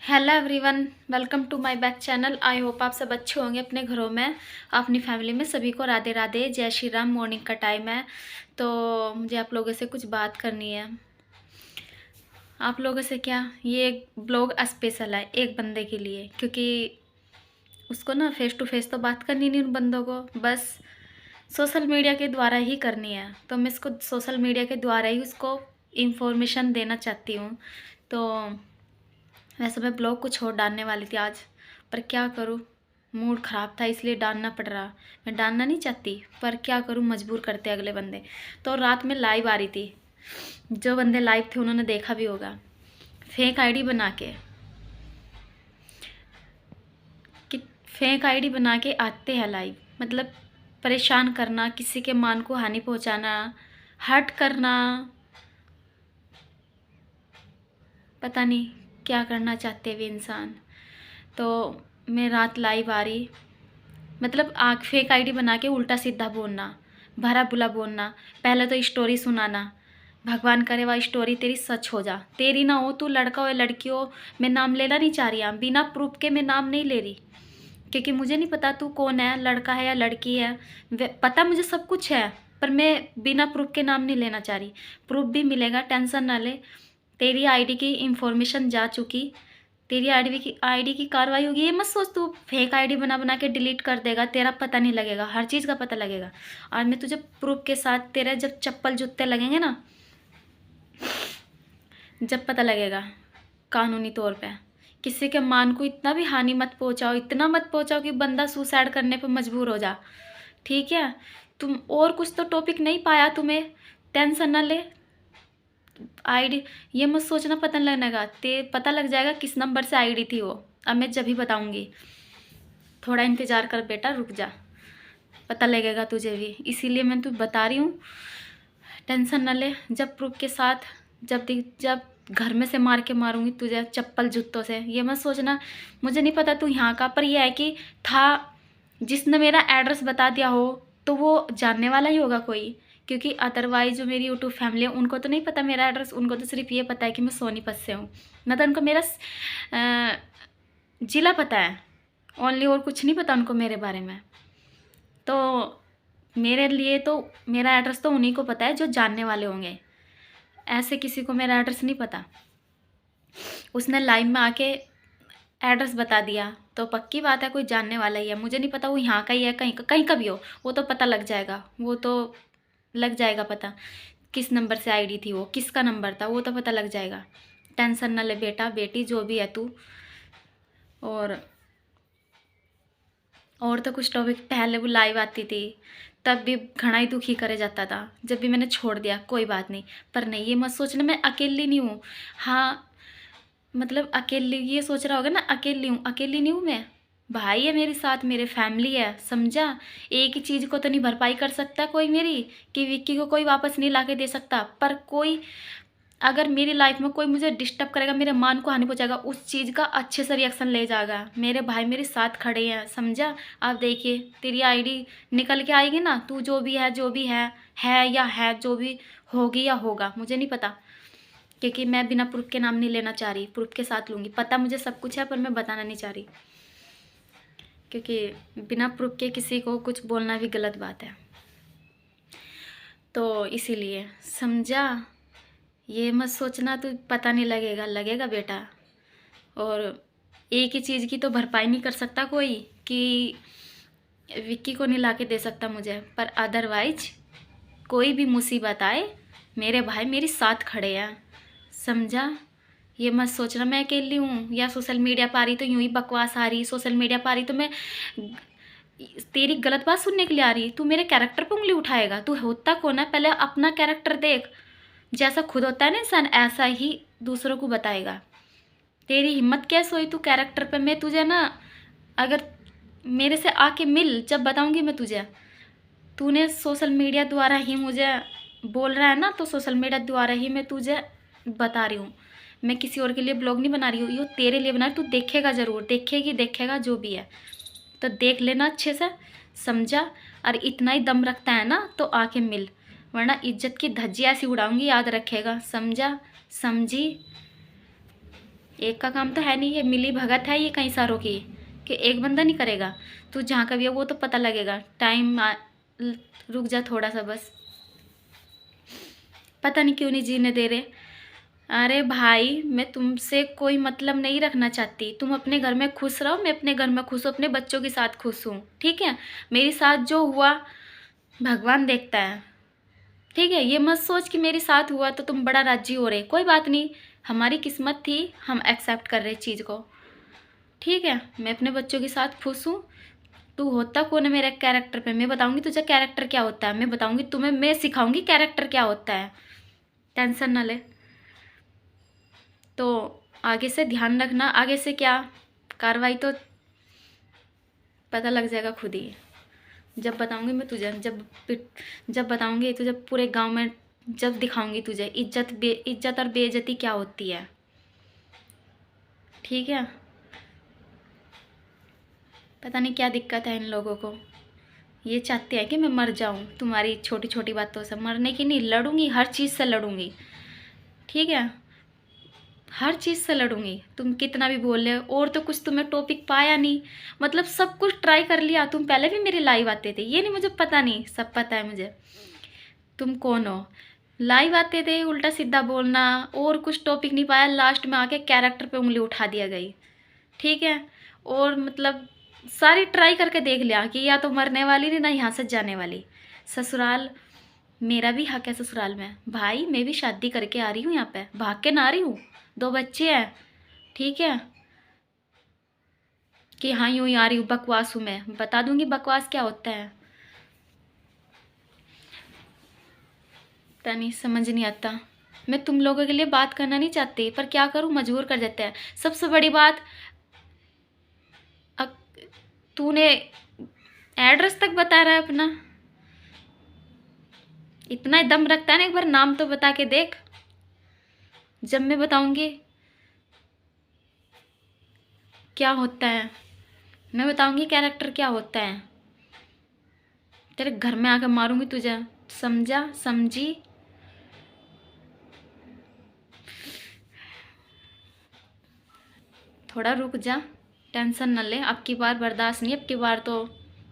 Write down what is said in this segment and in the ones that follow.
Hello everyone, welcome to my back channel. I hope आप सब अच्छे होंगे अपने घरों में, अपनी फैमिली में। सभी को राधे राधे, जय श्री राम। मॉर्निंग का टाइम है तो मुझे आप लोगों से कुछ बात करनी है। आप लोगों से क्या, ये ब्लॉग स्पेशल है एक बंदे के लिए, क्योंकि उसको ना फेस टू फेस तो बात करनी नहीं उन बंदों को, बस सोशल मीडिया के द्वारा ही करनी है। तो मैं इसको सोशल मीडिया के द्वारा ही उसको इंफॉर्मेशन देना चाहती हूँ। तो वैसे मैं ब्लॉग कुछ और डालने वाली थी आज, पर क्या करूँ, मूड ख़राब था इसलिए डालना पड़ रहा। मैं डालना नहीं चाहती पर क्या करूँ, मजबूर करते अगले बंदे। तो रात में लाइव आ रही थी, जो बंदे लाइव थे उन्होंने देखा भी होगा। फेक आईडी बना के कि फेक आईडी बना के आते हैं लाइव, मतलब परेशान करना, किसी के मान को हानि पहुंचाना, हर्ट करना, पता नहीं क्या करना चाहते वे इंसान। तो मैं रात लाइव आ रही, मतलब आँख फेक आईडी बना के उल्टा सीधा बोलना, भला बुरा बोलना, पहले तो स्टोरी सुनाना। भगवान करे वह स्टोरी तेरी सच हो जा, तेरी ना हो, तू लड़का हो या लड़की हो। मैं नाम लेना नहीं चाह रही, बिना प्रूफ के मैं नाम नहीं ले रही, क्योंकि मुझे नहीं पता तू कौन है, लड़का है या लड़की है। पता मुझे सब कुछ है, पर मैं बिना प्रूफ के नाम नहीं लेना चाह रही। प्रूफ भी मिलेगा, टेंशन ना ले। तेरी आईडी की इंफॉर्मेशन जा चुकी, तेरी आईडी की कार्रवाई होगी। ये मत सोच तू फेक आईडी बना बना के डिलीट कर देगा, तेरा पता नहीं लगेगा, हर चीज़ का पता लगेगा। और मैं तुझे प्रूफ के साथ, तेरे जब चप्पल जूते लगेंगे ना, जब पता लगेगा कानूनी तौर पे। किसी के मान को इतना भी हानि मत पहुंचाओ, इतना मत पहुंचाओ कि बंदा सुसाइड करने पर मजबूर हो जा, ठीक है। तुम और कुछ तो टॉपिक नहीं पाया तुम्हें, टेंशन ना ले। आईडी ये मत सोचना पता नहीं लगेगा, पता लग जाएगा किस नंबर से आईडी थी वो। अब मैं जब ही बताऊंगी, थोड़ा इंतज़ार कर बेटा, रुक जा, पता लगेगा तुझे भी, इसीलिए मैं तुझे बता रही हूँ। टेंशन न ले, जब प्रूफ के साथ, जब घर में से मार के मारूंगी तुझे चप्पल जूतों से। ये मत सोचना मुझे नहीं पता तू यहाँ का, पर यह है कि था, जिसने मेरा एड्रेस बता दिया हो तो वो जानने वाला ही होगा कोई, क्योंकि अदरवाइज जो मेरी यूट्यूब फैमिली है उनको तो नहीं पता मेरा एड्रेस। उनको तो सिर्फ ये पता है कि मैं सोनीपत से हूँ, ना तो उनको मेरा ज़िला पता है ओनली, और कुछ नहीं पता उनको मेरे बारे में। तो मेरे लिए तो मेरा एड्रेस तो उन्हीं को पता है जो जानने वाले होंगे, ऐसे किसी को मेरा एड्रेस नहीं पता। उसने लाइव में आके एड्रेस बता दिया तो पक्की बात है कोई जानने वाला ही है। मुझे नहीं पता वो यहाँ का ही है, कहीं का भी हो, वो तो पता लग जाएगा, वो तो लग जाएगा पता। किस नंबर से आईडी थी वो, किसका नंबर था, वो तो पता लग जाएगा। टेंशन ना ले बेटा बेटी, जो भी है तू। और तो कुछ टॉपिक, पहले वो लाइव आती थी तब भी घना ही दुखी करे जाता था, जब भी मैंने छोड़ दिया कोई बात नहीं। पर नहीं, ये मत सोचना मैं अकेली नहीं हूँ। हाँ, मतलब अकेली, ये सोच रहा होगा ना अकेली हूँ, अकेली नहीं हूँ मैं। भाई है मेरे साथ, मेरे फैमिली है, समझा। एक ही चीज़ को तो नहीं भरपाई कर सकता कोई मेरी, कि विक्की को कोई वापस नहीं ला के दे सकता, पर कोई अगर मेरी लाइफ में कोई मुझे डिस्टर्ब करेगा, मेरे मान को हानि पहुंचाएगा, उस चीज़ का अच्छे से रिएक्शन ले जाएगा। मेरे भाई मेरे साथ खड़े हैं, समझा। आप देखिए तेरी आईडी निकल के आएगी ना, तू जो भी है, जो भी है या है, जो भी होगी या होगा मुझे नहीं पता, क्योंकि मैं बिना प्रूफ के नाम नहीं लेना चाह रही, प्रूफ के साथ लूँगी। पता मुझे सब कुछ है पर मैं बताना नहीं चाह रही, क्योंकि बिना प्रूफ के किसी को कुछ बोलना भी गलत बात है। तो इसीलिए समझा, ये मत सोचना तो पता नहीं लगेगा, लगेगा बेटा। और एक ही चीज़ की तो भरपाई नहीं कर सकता कोई, कि विक्की को नहीं ला के दे सकता मुझे, पर अदरवाइज कोई भी मुसीबत आए मेरे भाई मेरे साथ खड़े हैं, समझा। ये मत सोचना मैं अकेली हूँ, या सोशल मीडिया पर आ रही तो यूं ही बकवास आ रही, सोशल मीडिया पर आ रही तो मैं तेरी गलत बात सुनने के लिए आ रही। तू मेरे कैरेक्टर पर उंगली उठाएगा, तू होता कौन है पहले अपना कैरेक्टर देख। जैसा खुद होता है ना इंसान, ऐसा ही दूसरों को बताएगा। तेरी हिम्मत कैसे हुई तू कैरेक्टर पे, मैं तुझे ना, अगर मेरे से आके मिल, जब बताऊंगी मैं तुझे। तूने सोशल मीडिया द्वारा ही मुझे बोल रहा है ना, तो सोशल मीडिया द्वारा ही मैं तुझे बता रही हूँ। मैं किसी और के लिए ब्लॉग नहीं बना रही हूँ, ये तेरे लिए बना रही हूँ। तू देखेगा ज़रूर, देखेगा जो भी है तो देख लेना अच्छे से, समझा। और इतना ही दम रखता है ना तो आके मिल, वरना इज्जत की धज्जी ऐसी उड़ाऊंगी, याद रखेगा, समझा, समझी। एक का काम तो है नहीं, ये मिली भगत है ये कई सारों की, कि एक बंदा नहीं करेगा। तू जहाँ का भी है वो तो पता लगेगा। रुक जा थोड़ा सा बस, पता नहीं क्यों नहीं जीने दे रहे। अरे भाई, मैं तुमसे कोई मतलब नहीं रखना चाहती। तुम अपने घर में खुश रहो, मैं अपने घर में खुश हूँ, अपने बच्चों के साथ खुश हूँ, ठीक है। मेरे साथ जो हुआ भगवान देखता है, ठीक है। ये मत सोच कि मेरे साथ हुआ तो तुम बड़ा राजी हो रहे, कोई बात नहीं, हमारी किस्मत थी, हम एक्सेप्ट कर रहे चीज़ को, ठीक है। मैं अपने बच्चों के साथ खुश हूँ। तू होता कौन है मेरे कैरेक्टर पे, मैं बताऊंगी तुझे कैरेक्टर क्या होता है, मैं बताऊंगी तुम्हें, मैं सिखाऊंगी कैरेक्टर क्या होता है, टेंशन ना ले। तो आगे से ध्यान रखना, आगे से क्या कार्रवाई तो पता लग जाएगा खुद ही, जब बताऊंगी मैं तुझे, जब बताऊंगी तुझे पूरे गांव में, जब दिखाऊंगी तुझे इज्जत और बेइज्जती क्या होती है, ठीक है। पता नहीं क्या दिक्कत है इन लोगों को, ये चाहते हैं कि मैं मर जाऊं तुम्हारी छोटी छोटी बातों से। मरने की नहीं, लड़ूंगी, हर चीज़ से लड़ूंगी, ठीक है। हर चीज़ से लड़ूंगी, तुम कितना भी बोल रहे हो। और तो कुछ तुम्हें टॉपिक पाया नहीं, मतलब सब कुछ ट्राई कर लिया। तुम पहले भी मेरे लाइव आते थे, ये नहीं मुझे पता नहीं, सब पता है मुझे तुम कौन हो। लाइव आते थे, उल्टा सीधा बोलना, और कुछ टॉपिक नहीं पाया, लास्ट में आके कैरेक्टर पे उंगली उठा दिया गई, ठीक है। और मतलब सारी ट्राई करके देख लिया कि या तो मरने वाली नहीं, ना यहाँ से जाने वाली। ससुराल मेरा भी हक है, ससुराल में भाई, मैं भी शादी करके आ रही हूँ यहाँ पे, भाग के ना आ रही हूँ, 2 बच्चे हैं, ठीक है। कि हाँ यूँ ही आ रही हूँ, बकवास हूँ, मैं बता दूंगी बकवास क्या होता है। पता नहीं, समझ नहीं आता। मैं तुम लोगों के लिए बात करना नहीं चाहती, पर क्या करूँ, मजबूर कर देते हैं। सबसे बड़ी बात, तूने एड्रेस तक बता रहा है अपना, इतना दम रखता है ना, एक बार नाम तो बता के देख, जब मैं बताऊंगी क्या होता है, मैं बताऊंगी कैरेक्टर क्या होता है, तेरे घर में आकर मारूंगी तुझे, समझा, समझी। थोड़ा रुक जा, टेंशन न ले, अब की बार बर्दाश्त नहीं, अब की बार तो,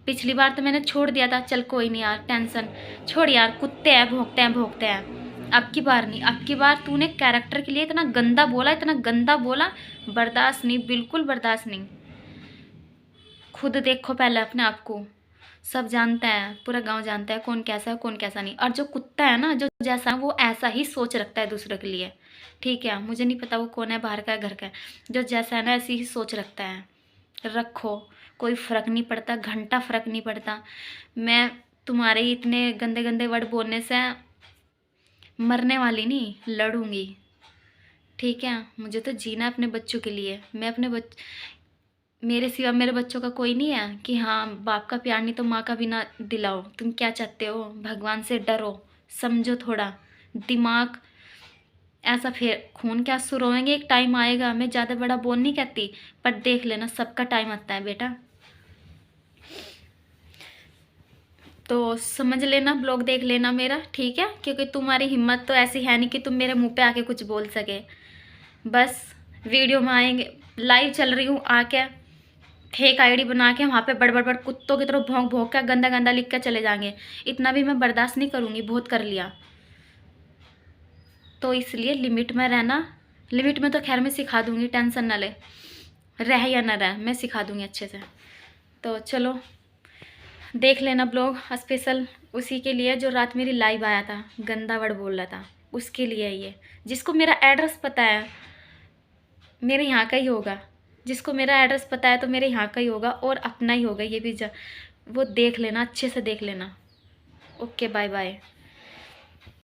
पिछली बार तो मैंने छोड़ दिया था, चल कोई नहीं यार, टेंशन छोड़ यार, कुत्ते हैं, भोंकते हैं भोंकते हैं। अब की बार नहीं, अब की बार तूने कैरेक्टर के लिए इतना गंदा बोला, इतना गंदा बोला, बर्दाश्त नहीं, बिल्कुल बर्दाश्त नहीं। खुद देखो पहले अपने आप को, सब जानता है, पूरा गांव जानता है कौन कैसा है कौन कैसा नहीं। और जो कुत्ता है ना, जो जैसा है, वो ऐसा ही सोच रखता है दूसरों के लिए, ठीक है। मुझे नहीं पता वो कौन है, बाहर का है घर का है, जो जैसा है ना ऐसी ही सोच रखता है। रखो, कोई फ़र्क नहीं पड़ता, घंटा फ़र्क नहीं पड़ता। मैं तुम्हारे इतने गंदे गंदे वर्ड बोलने से मरने वाली नहीं, लड़ूंगी, ठीक है। मुझे तो जीना है अपने बच्चों के लिए, मैं अपने मेरे सिवा मेरे बच्चों का कोई नहीं है कि हाँ बाप का प्यार नहीं तो माँ का भी ना दिलाओ। तुम क्या चाहते हो, भगवान से डरो, समझो थोड़ा दिमाग, ऐसा फिर खून के आंसू रोएंगे, एक टाइम आएगा। मैं ज़्यादा बड़ा बोल नहीं कहती, पर देख लेना, सबका टाइम आता है बेटा। तो समझ लेना, ब्लॉग देख लेना मेरा, ठीक है, क्योंकि तुम्हारी हिम्मत तो ऐसी है नहीं कि तुम मेरे मुंह पे आके कुछ बोल सके। बस वीडियो में आएंगे, लाइव चल रही हूँ, आके फेक आईडी बना के वहाँ पे बड़ बड़ बड़ कुत्तों की तरह भौंक भौंक कर गंदा गंदा लिख कर चले जाएंगे। इतना भी मैं बर्दाश्त नहीं करूँगी, बहुत कर लिया। तो इसलिए लिमिट में रहना, लिमिट में तो खैर मैं सिखा दूँगी, टेंशन ना ले, रह या ना रह मैं सिखा दूँगी अच्छे से। तो चलो देख लेना ब्लॉग, स्पेशल उसी के लिए जो रात मेरी लाइव आया था, गंदा वर्ड बोल रहा था, उसके लिए ये। जिसको मेरा एड्रेस पता है, मेरे यहाँ का ही होगा, जिसको मेरा एड्रेस पता है तो मेरे यहाँ का ही होगा, और अपना ही होगा ये भी, वो देख लेना, अच्छे से देख लेना। Okay, bye bye.